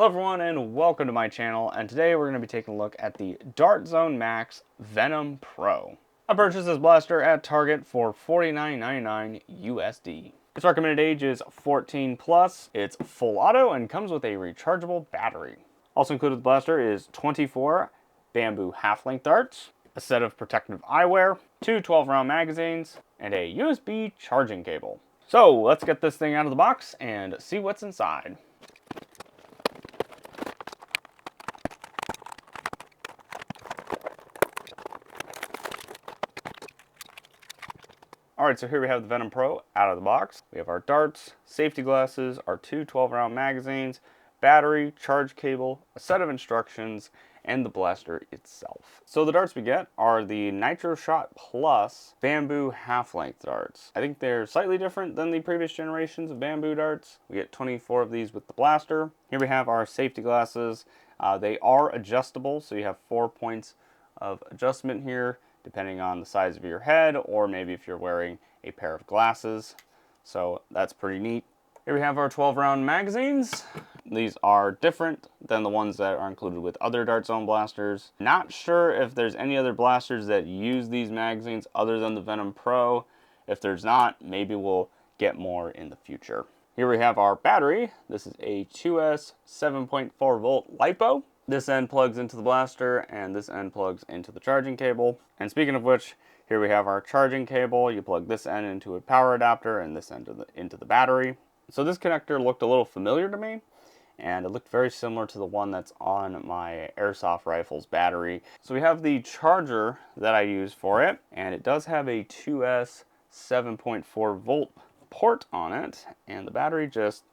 Hello everyone and welcome to my channel, and today we're going to be taking a look at the Dart Zone Max Venom Pro. I purchased this blaster at Target for $49.99 USD. Its recommended age is 14 plus, it's full auto and comes with a rechargeable battery. Also included with the blaster is 24 bamboo half-length darts, a set of protective eyewear, two 12-round magazines, and a USB charging cable. So let's get this thing out of the box and see what's inside. Alright, so here we have the Venom Pro out of the box. We have our darts, safety glasses, our two 12-round magazines, battery, charge cable, a set of instructions, and the blaster itself. So the darts we get are the Nitro Shot Plus bamboo half-length darts. I think they're slightly different than the previous generations of bamboo darts. We get 24 of these with the blaster. Here we have our safety glasses. They are adjustable, so you have 4 points of adjustment here, depending on the size of your head, or maybe if you're wearing a pair of glasses. So that's pretty neat. Here we have our 12-round magazines. These are different than the ones that are included with other Dart Zone blasters. Not sure if there's any other blasters that use these magazines other than the Venom Pro. If there's not, maybe we'll get more in the future. Here we have our battery. This is a 2S 7.4 volt LiPo. This end plugs into the blaster and this end plugs into the charging cable. And speaking of which, here we have our charging cable. You plug this end into a power adapter and this end into the battery. So this connector looked a little familiar to me, and it looked very similar to the one that's on my airsoft rifle's battery. So we have the charger that I use for it, and it does have a 2S 7.4 volt port on it, and the battery just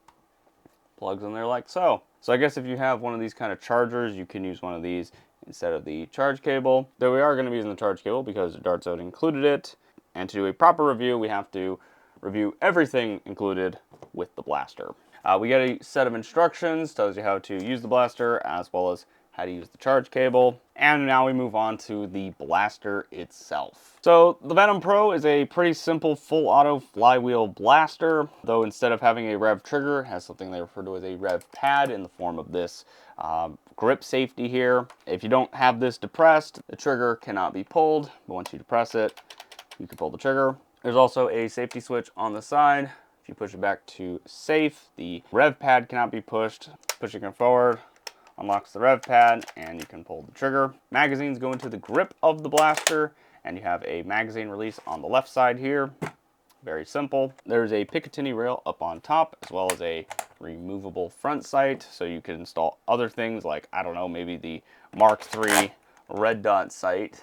plugs in there like so. So I guess if you have one of these kind of chargers, you can use one of these instead of the charge cable. Though we are going to be using the charge cable because the Dart Zone included it. And to do a proper review, we have to review everything included with the blaster. We get a set of instructions, tells you how to use the blaster as well as how to use the charge cable. And now we move on to the blaster itself. So the Venom Pro is a pretty simple full auto flywheel blaster, though instead of having a rev trigger, it has something they refer to as a rev pad in the form of this grip safety here. If you don't have this depressed, the trigger cannot be pulled, but once you depress it, you can pull the trigger. There's also a safety switch on the side. If you push it back to safe, the rev pad cannot be pushed. Pushing it forward unlocks the rev pad and you can pull the trigger. Magazines go into the grip of the blaster and you have a magazine release on the left side here. Very simple. There's a Picatinny rail up on top as well as a removable front sight, so you can install other things like, I don't know, maybe the Mark III red dot sight.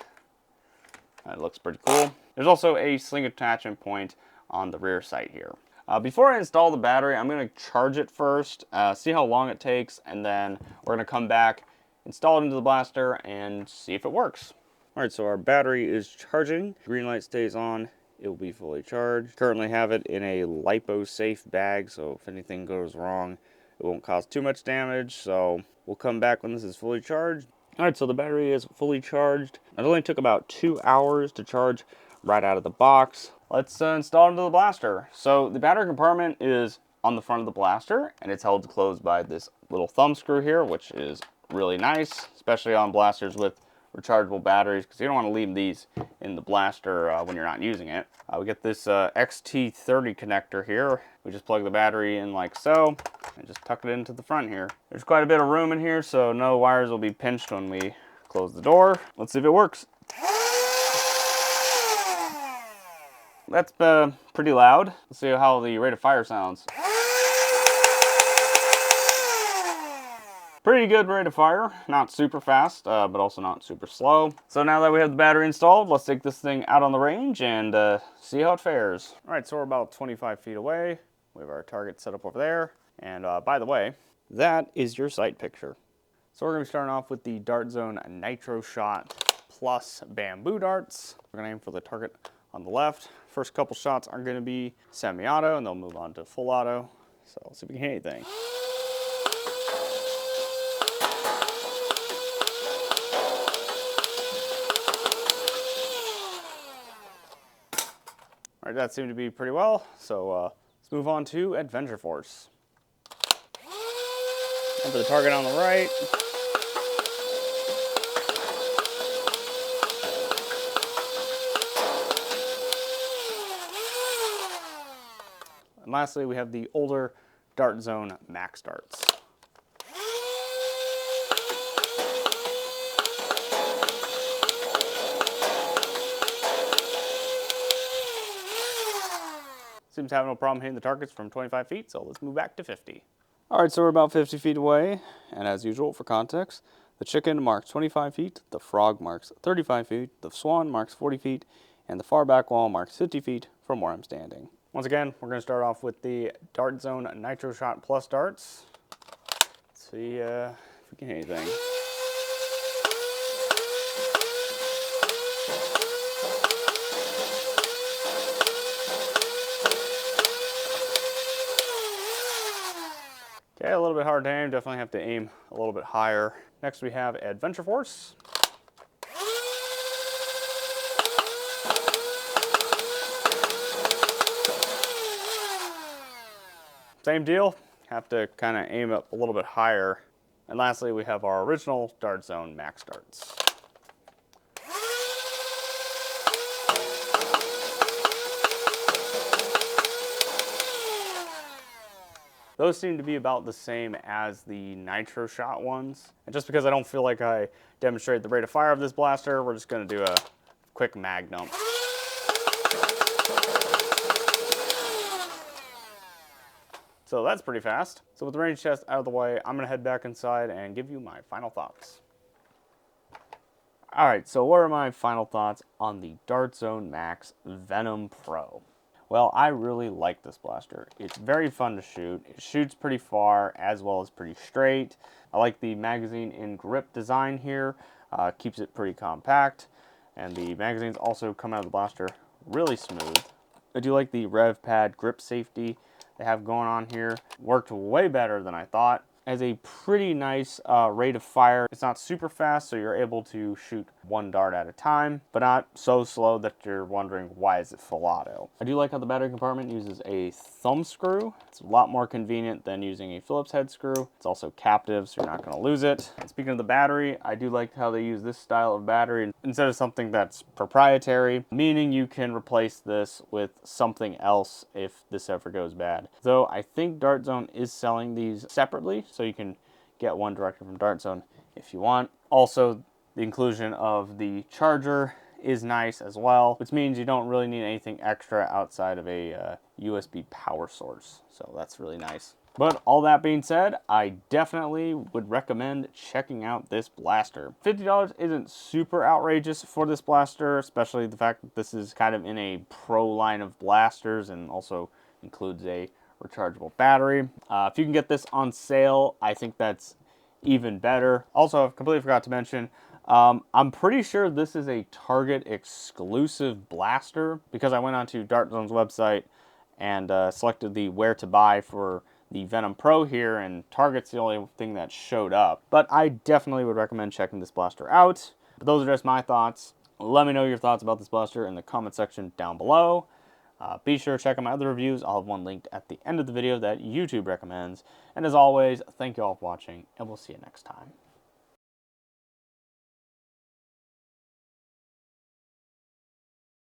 That looks pretty cool. There's also a sling attachment point on the rear sight here. Before I install the battery, I'm going to charge it first, see how long it takes, and then we're going to come back, install it into the blaster, and see if it works. Alright, so our battery is charging. Green light stays on, it will be fully charged. Currently have it in a LiPo safe bag, so if anything goes wrong, it won't cause too much damage, so we'll come back when this is fully charged. Alright, so the battery is fully charged. It only took about 2 hours to charge right out of the box. Let's install it into the blaster. So the battery compartment is on the front of the blaster, and it's held closed by this little thumb screw here, which is really nice, especially on blasters with rechargeable batteries, because you don't want to leave these in the blaster when you're not using it. We get this XT30 connector here. We just plug the battery in like so, and just tuck it into the front here. There's quite a bit of room in here, so no wires will be pinched when we close the door. Let's see if it works. That's pretty loud. Let's see how the rate of fire sounds. Pretty good rate of fire. Not super fast, but also not super slow. So now that we have the battery installed, let's take this thing out on the range and see how it fares. All right, so we're about 25 feet away. We have our target set up over there. And by the way, that is your sight picture. So we're going to be starting off with the Dart Zone Nitro Shot Plus bamboo darts. We're going to aim for the target on the left. First couple shots are going to be semi-auto, and they'll move on to full auto. So let's see if we can hit anything. All right, that seemed to be pretty well. So let's move on to Adventure Force. And for the target on the right. And lastly, we have the older Dart Zone Max darts. Seems to have no problem hitting the targets from 25 feet, so let's move back to 50. All right, so we're about 50 feet away, and as usual, for context, the chicken marks 25 feet, the frog marks 35 feet, the swan marks 40 feet, and the far back wall marks 50 feet from where I'm standing. Once again, we're going to start off with the Dart Zone Nitro Shot Plus darts. Let's see if we can hit anything. Okay, a little bit hard to aim, definitely have to aim a little bit higher. Next we have Adventure Force. Same deal, have to kind of aim up a little bit higher. And lastly we have our original Dart Zone Max darts. Those seem to be about the same as the Nitro Shot ones. And just because I don't feel like I demonstrated the rate of fire of this blaster, we're just going to do a quick mag dump. So that's pretty fast. So with the range test out of the way, I'm going to head back inside and give you my final thoughts. Alright, so what are my final thoughts on the Dart Zone Max Venom Pro? Well, I really like this blaster. It's very fun to shoot. It shoots pretty far as well as pretty straight. I like the magazine in grip design here. Keeps it pretty compact. And the magazines also come out of the blaster really smooth. I do like the rev pad grip safety they have going on here. Worked way better than I thought. Has a pretty nice rate of fire. It's not super fast, so you're able to shoot one dart at a time, but not so slow that you're wondering why is it full auto. I do like how the battery compartment uses a thumb screw. It's a lot more convenient than using a Phillips head screw. It's also captive, so you're not going to lose it. And speaking of the battery, I do like how they use this style of battery instead of something that's proprietary, meaning you can replace this with something else if this ever goes bad. Though I think Dart Zone is selling these separately, so you can get one directly from Dart Zone if you want. Also, the inclusion of the charger is nice as well, which means you don't really need anything extra outside of a USB power source. So that's really nice. But all that being said, I definitely would recommend checking out this blaster. $50 isn't super outrageous for this blaster, especially the fact that this is kind of in a pro line of blasters and also includes a rechargeable battery. If you can get this on sale, I think that's even better. Also, I completely forgot to mention, I'm pretty sure this is a Target exclusive blaster because I went onto Dart Zone's website and selected the where to buy for the Venom Pro here, and Target's the only thing that showed up. But I definitely would recommend checking this blaster out. But those are just my thoughts. Let me know your thoughts about this blaster in the comment section down below. Be sure to check out my other reviews. I'll have one linked at the end of the video that YouTube recommends. And as always, thank you all for watching, and we'll see you next time.